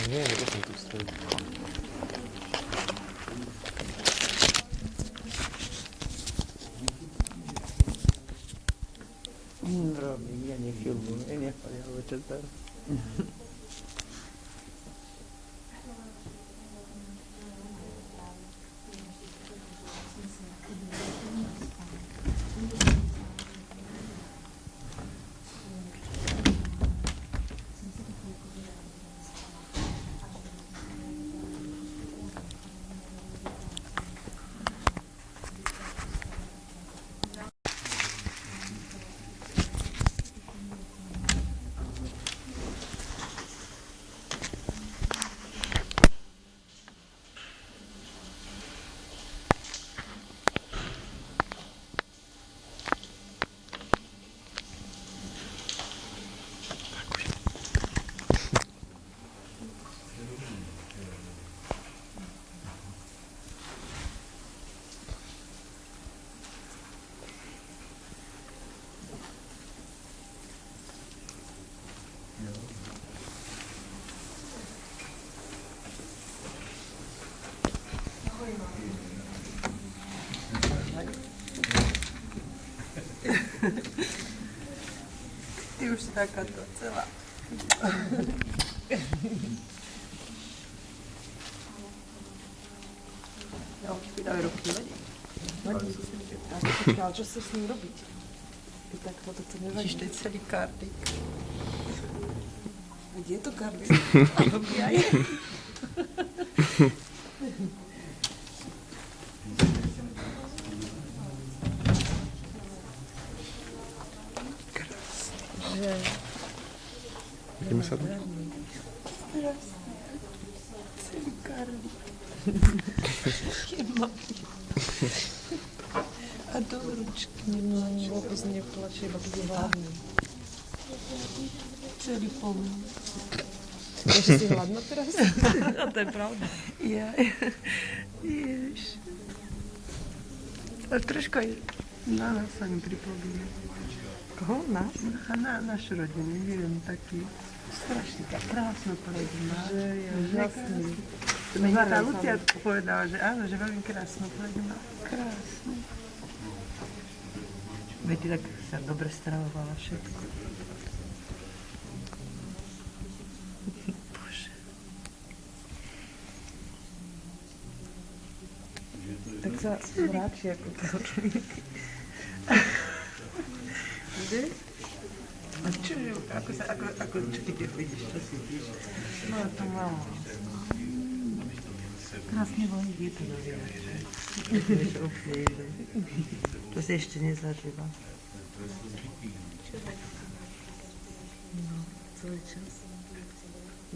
Nie, nebudem tu stojiť. Robím, ja nefilmujem, nechválim večer. Ty už si takáto celá. Jo, vydávaj ruky, vadí. Ale čo chceš s ním robiť? Ty tak toto to nevadí. Vidíš, to je celý kardik. A kde je to kardik? Ja je. Ideme sa tu? Celý kardik. A do ručky. No, vôbec neplače, iba keď je hladný. Celý plný. Ešte si hladná teraz? A to je pravda. Ja. Ježiš. A trošku aj na nás sa mi pripomína. Koho? Nás? A na našu rodinu, neviem, taký strašne krásna rodina. Že je úžasný. Mi tá Lucia povedala, že áno, že veľmi krásna rodina. Krásne. Veď tak sa dobre stravovala všetko. Bože. Tak sa vráči ako to. Kde? A čo, čo ty keď vidíš, čo si píš? No to málo. Krásne voní vietor, vieš, úplne iné. To si ešte nezažíva. No, celý čas.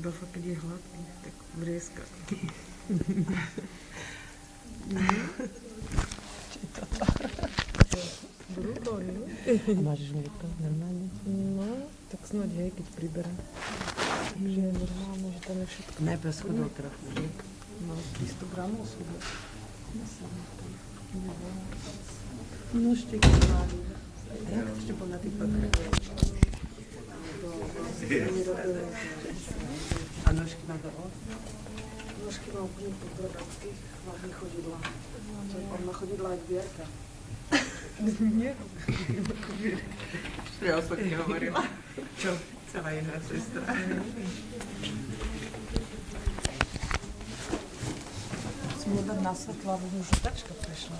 Iba fakt, keď je hladný, tak vrieska. Bruto, nie? Máš mlieko, normálne? No, tak snáď hej, keď priberá. Že je normálne, že tam je všetko. Najprv schudol trochu, že? No, 300 gramov sú. No šteky máli. A jak ešte bol na tých pakrách? A nožky má dole? Nožky má úplne podrodacky, hlavne chodidla. On má chodidla aj Vierka. Nie. Ja o sotke hovorila. Čo? Celá jedna sestra. Musím dať na svetlo, aby mi žutačka prešla.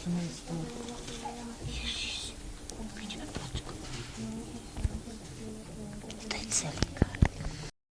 Čo nie je spolu.